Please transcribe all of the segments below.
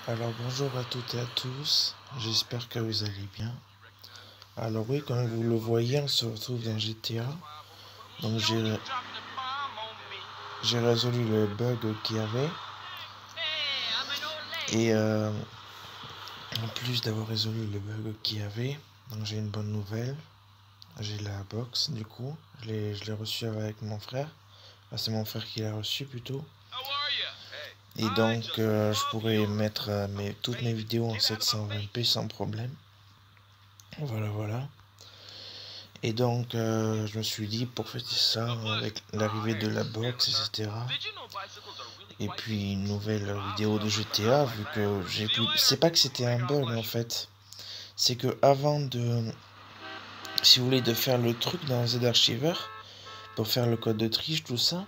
Alors bonjour à toutes et à tous, j'espère que vous allez bien. Alors oui, comme vous le voyez, on se retrouve dans GTA. Donc j'ai résolu le bug qu'il y avait. Et en plus d'avoir résolu le bug qu'il y avait, donc j'ai une bonne nouvelle. J'ai la box du coup, je l'ai reçue avec mon frère. Enfin, c'est mon frère qui l'a reçu plutôt. Et donc je pourrais mettre toutes mes vidéos en 720p sans problème. Voilà. Et donc je me suis dit pour fêter ça avec l'arrivée de la box, etc. Et puis une nouvelle vidéo de GTA, vu que j'ai pu. C'est pas que c'était un bug en fait. C'est que avant de. Si vous voulez de faire le truc dans Z-Archiver, pour faire le code de triche, tout ça.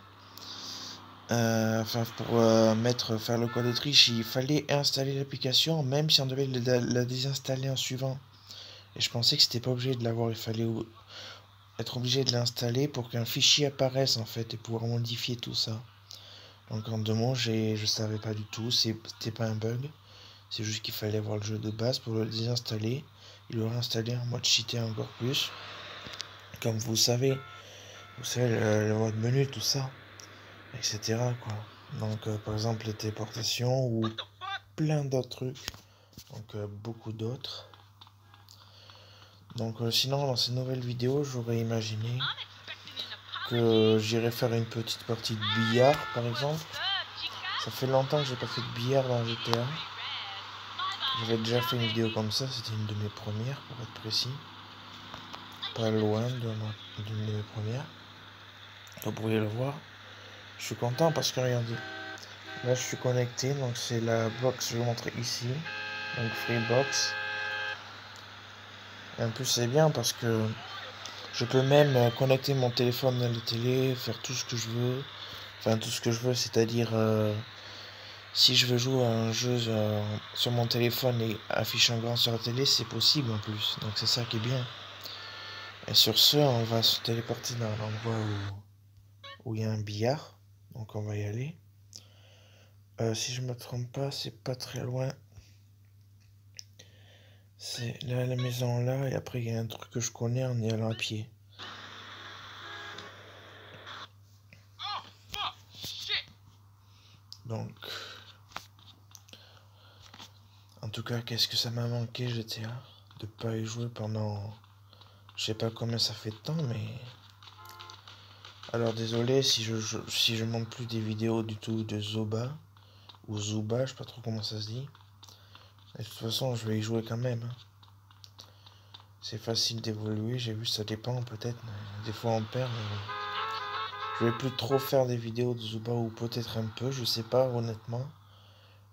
Enfin pour faire le code de triche, il fallait installer l'application, même si on devait la désinstaller en suivant. Et je pensais que c'était pas obligé de l'avoir, il fallait être obligé de l'installer pour qu'un fichier apparaisse en fait et pouvoir modifier tout ça. Donc en 2 mots, je savais pas du tout, c'était pas un bug, c'est juste qu'il fallait avoir le jeu de base pour le désinstaller et le réinstaller en mode cheaté encore plus. Comme vous savez le mode menu, tout ça, etc. quoi. Donc par exemple les téléportations ou plein d'autres trucs, donc beaucoup d'autres. Donc sinon dans ces nouvelles vidéos, j'aurais imaginé que j'irai faire une petite partie de billard par exemple. Ça fait longtemps que j'ai pas fait de billard dans GTA. J'avais déjà fait une vidéo comme ça, c'était une de mes premières pour être précis. Pas loin d'une de mes premières. Vous pourriez le voir. Je suis content parce que regardez. Là je suis connecté, donc c'est la box, je vais vous montrer ici. Donc Freebox. Et en plus c'est bien parce que je peux même connecter mon téléphone à la télé, faire tout ce que je veux. Enfin tout ce que je veux, c'est-à-dire si je veux jouer à un jeu sur mon téléphone et afficher un grand sur la télé, c'est possible en plus. Donc c'est ça qui est bien. Et sur ce, on va se téléporter dans l'endroit où il y a un billard. Donc on va y aller. Si je me trompe pas, c'est pas très loin. C'est là la maison là, et après il y a un truc que je connais en y allant à pied. Donc, en tout cas, qu'est-ce que ça m'a manqué GTA de pas y jouer pendant, je sais pas combien ça fait de temps, mais alors désolé si je monte plus des vidéos du tout de Zoba ou Zuba, je sais pas trop comment ça se dit. Et de toute façon, je vais y jouer quand même. C'est facile d'évoluer, j'ai vu, ça dépend peut-être. Des fois on perd, mais je vais plus trop faire des vidéos de Zuba ou peut-être un peu, je sais pas honnêtement.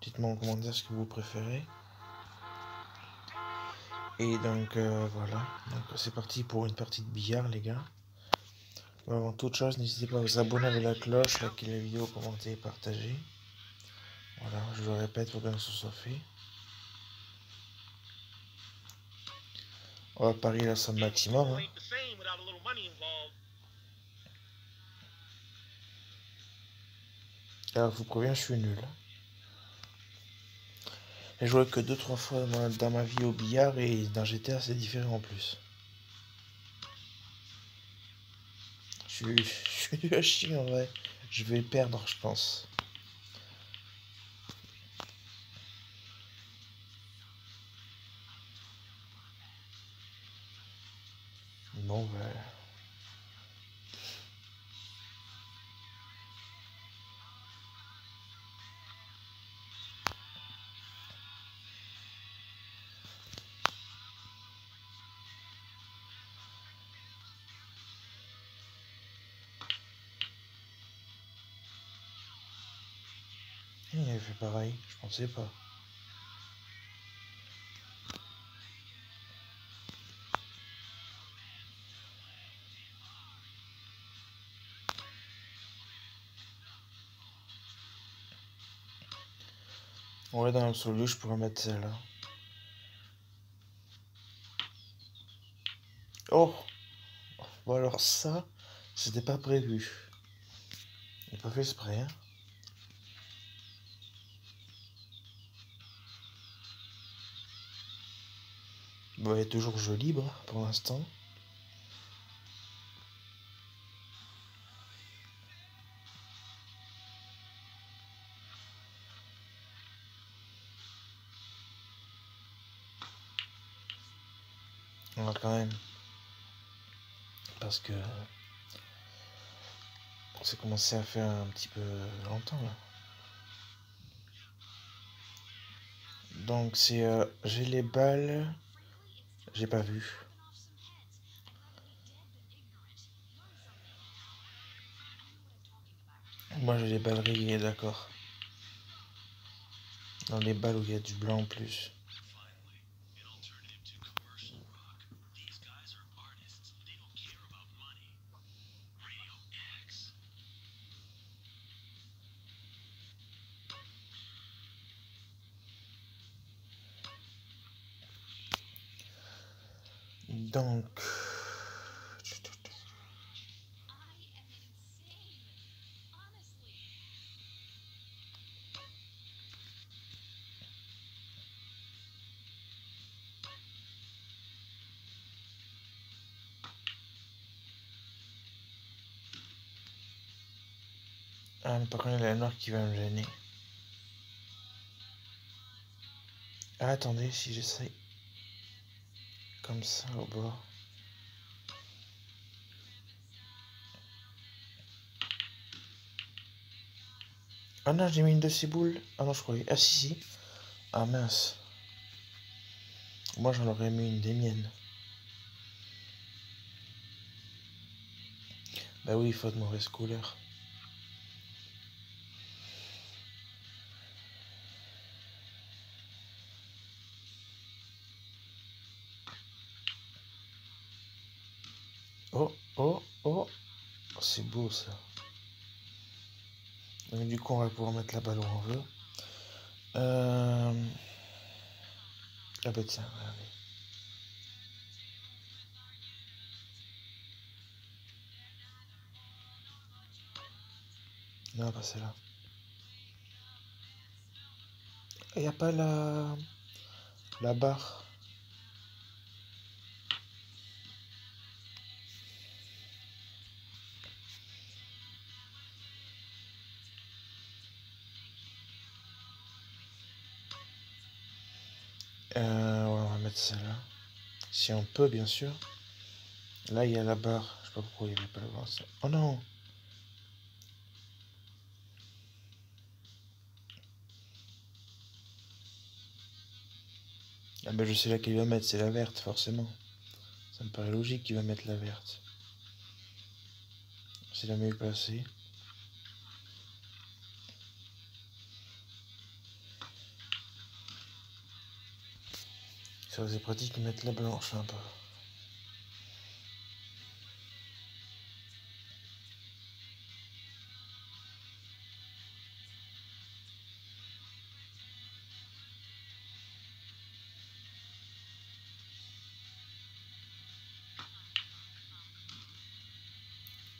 Dites-moi en commentaire ce que vous préférez. Et donc voilà, donc c'est parti pour une partie de billard les gars. Avant toute chose, n'hésitez pas à vous abonner avec la cloche, liker la vidéo, commenter et partager. Voilà, je le répète pour bien que ce soit fait. On va parier la somme maximum. Hein. Alors je vous préviens, je suis nul. J'ai joué que 2-3 fois dans ma vie au billard et dans GTA c'est différent en plus. Je suis nul à chier en vrai. Je vais perdre je pense. Bon ben... Il avait fait pareil, je pensais pas. Ouais, dans l'absolu, je pourrais mettre celle-là. Oh! Bon alors ça, c'était pas prévu. J'ai pas fait exprès, hein. va être toujours jeu libre pour l'instant. On va quand même, parce que on s'est commencé à faire un petit peu longtemps là. Donc c'est j'ai les balles, j'ai pas vu. Moi j'ai les balles rayées, d'accord. Dans les balles où il y a du blanc en plus. Donc ah, mais par contre il y a la noire qui va me gêner. Ah, attendez, si j'essaye comme ça au bord. Ah non, j'ai mis une de ces boules. Ah non, je croyais. Ah si, si. Ah mince. Moi j'en aurais mis une des miennes. Bah oui, il faut de mauvaise couleur. Oh, oh, oh. C'est beau ça. Donc du coup on va pouvoir mettre la balle où on veut. Ah bah tiens, regardez. Non, pas celle-là. Il n'y a pas la barre. Ouais, on va mettre celle-là. Si on peut, bien sûr. Là, il y a la barre. Je sais pas pourquoi il n'y avait pas la barre. Oh non! Ah bah je sais laquelle il va mettre, c'est la verte, forcément. Ça me paraît logique qu'il va mettre la verte. C'est la mieux placée. Ça c'est pratique de mettre la blanche un peu.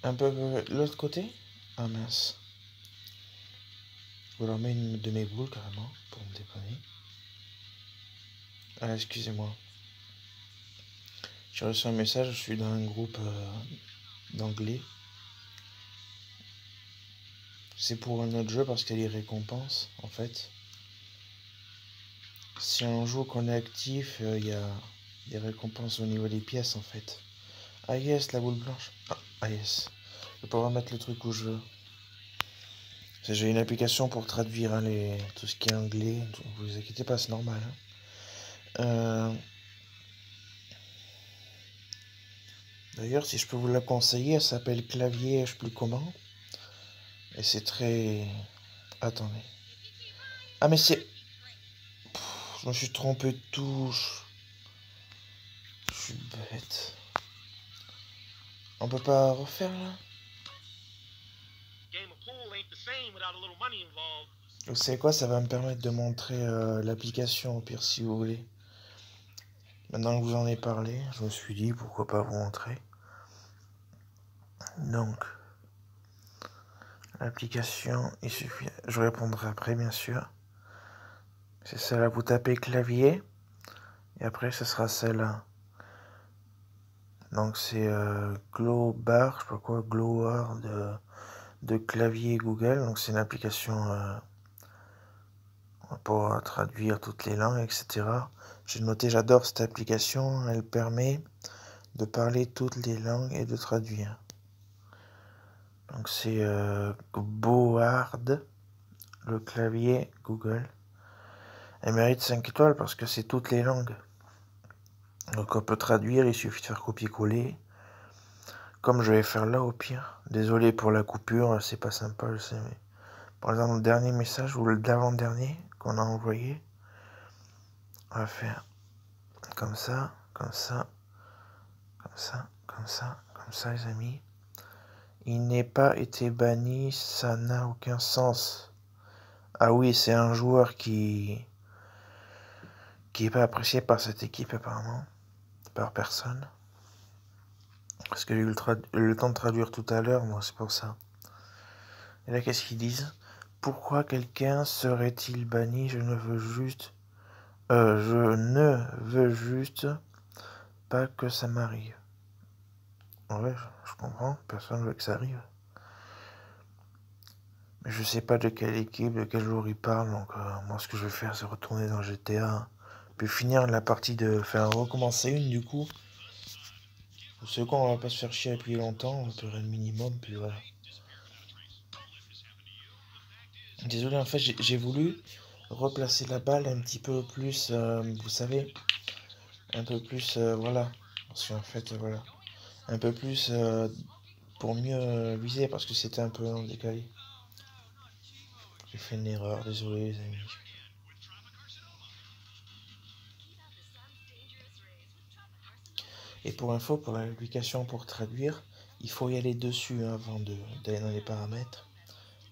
Un peu l'autre côté? Ah mince. Ou alors mets une de mes boules carrément, pour me dépanner. Ah, excusez-moi. J'ai reçu un message, je suis dans un groupe d'anglais. C'est pour un autre jeu parce qu'il y a des récompenses, en fait. Si on joue qu'on est actif, il y a des récompenses au niveau des pièces, en fait. Ah yes, la boule blanche. Ah yes. Je vais pouvoir mettre le truc où je veux. J'ai une application pour traduire hein, tout ce qui est anglais. Donc, vous inquiétez pas, c'est normal. Hein. D'ailleurs, si je peux vous la conseiller, elle s'appelle Clavier, je sais plus comment. Et c'est très... Attendez. Ah mais c'est... Je me suis trompé de touche. Je suis bête. On peut pas refaire là? Vous savez quoi, ça va me permettre de montrer l'application au pire si vous voulez. Maintenant que vous en avez parlé, je me suis dit pourquoi pas vous montrer. Donc, l'application, il suffit, je répondrai après bien sûr. C'est ça là, vous tapez clavier, Et après, ce sera celle-là. Donc c'est Glowbar, je sais pas quoi, Glowbar de clavier Google. Donc c'est une application pour traduire toutes les langues, etc. J'ai noté, j'adore cette application. Elle permet de parler toutes les langues et de traduire. Donc c'est Board, le clavier Google. Elle mérite 5 étoiles parce que c'est toutes les langues. Donc on peut traduire, il suffit de faire copier-coller. Comme je vais faire là au pire. Désolé pour la coupure, c'est pas sympa, je sais. Mais... Par exemple, le dernier message ou l'avant-dernier qu'on a envoyé, on va faire comme ça, comme ça, comme ça, comme ça, comme ça, les amis. Il n'est pas été banni, ça n'a aucun sens. Ah oui, c'est un joueur qui est pas apprécié par cette équipe apparemment, par personne. Parce que j'ai eu le temps de traduire tout à l'heure, moi c'est pour ça. Et là qu'est-ce qu'ils disent? Pourquoi quelqu'un serait-il banni? Je ne veux juste pas que ça m'arrive. Ouais, je comprends, personne veut que ça arrive. Mais je sais pas de quelle équipe, de quel jour il parle, donc moi ce que je vais faire c'est retourner dans GTA, puis finir la partie de faire recommencer une du coup. C'est quoi, on va pas se faire chier depuis longtemps, on va faire le minimum, puis voilà. Désolé, en fait j'ai voulu replacer la balle un petit peu plus, vous savez, un peu plus, voilà. Parce qu'en fait, voilà. Un peu plus pour mieux viser, parce que c'était un peu décalé. J'ai fait une erreur, désolé les amis. Et pour info, pour l'application pour traduire, il faut y aller dessus avant d'aller dans les paramètres,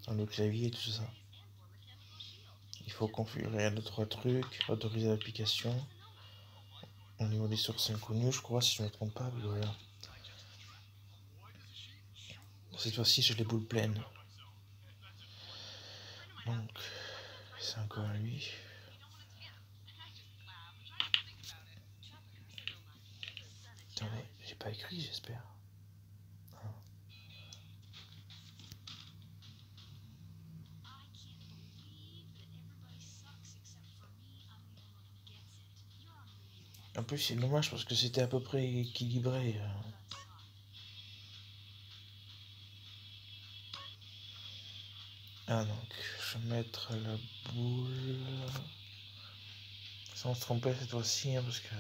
dans le clavier et tout ça. Il faut configurer 2 3 trucs, autoriser l'application. Au niveau des sources inconnues, je crois, si je ne me trompe pas, voilà. Cette fois-ci, j'ai les boules pleines. Donc, c'est encore lui. Attendez, j'ai pas écrit, j'espère. En plus, c'est dommage parce que c'était à peu près équilibré. Ah, donc, je vais mettre la boule. Sans se tromper cette fois-ci, hein, parce que.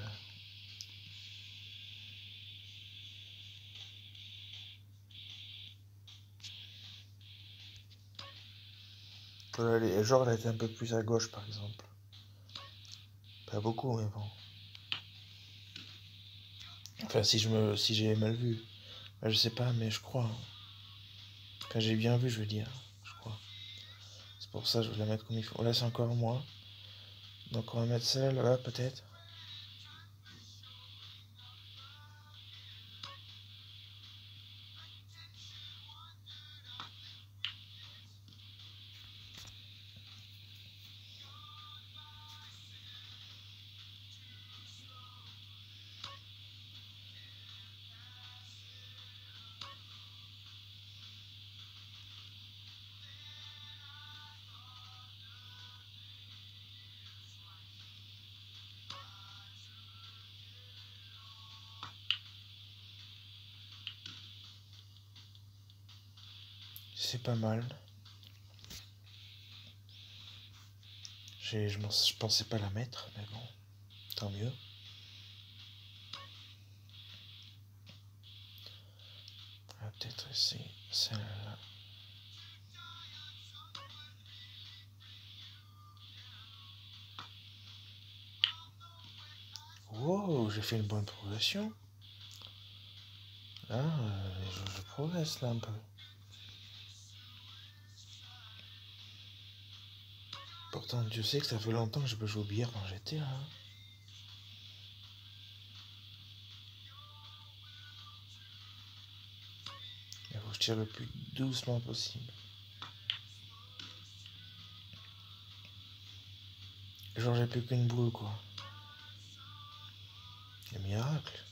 Genre, elle était un peu plus à gauche, par exemple. Pas beaucoup, mais bon. Enfin, si j'ai mal vu. Enfin, je sais pas, mais je crois. Enfin, j'ai bien vu, je veux dire. Je crois. C'est pour ça que je vais la mettre comme il faut. Là, c'est encore moins. Donc, on va mettre ça là, peut-être. C'est pas mal. Je pensais pas la mettre, mais bon. Tant mieux. On va peut-être essayer celle-là. Wow, j'ai fait une bonne progression. Ah, je progresse là un peu. Pourtant, Dieu sait que ça fait longtemps que je peux jouer au billard quand j'étais là. Il faut que je tire le plus doucement possible. Genre, j'ai plus qu'une boule, quoi. Des miracles.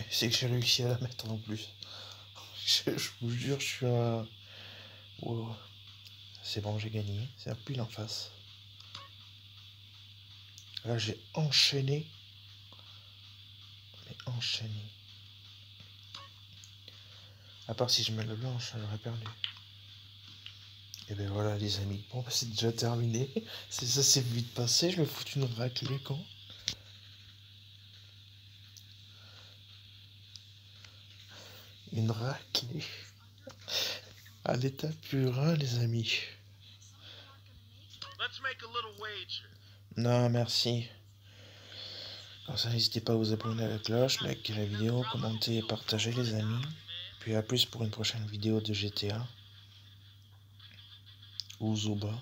C'est que j'ai réussi à la mettre en plus. Je vous jure, je suis à... Wow. C'est bon, j'ai gagné. C'est un pile en face. Là, j'ai enchaîné. Mais enchaîné. À part si je mets la blanche, j'aurais perdu. Et ben voilà les amis. Bon, bah, c'est déjà terminé. Ça s'est vite passé. Je me fous une raclée quand. Une raclée. À l'état pur, hein, les amis. Non, merci. Comme ça, n'hésitez pas à vous abonner à la cloche, liker la vidéo, commenter et partager, les amis. Puis à plus pour une prochaine vidéo de GTA. Ou Zuba.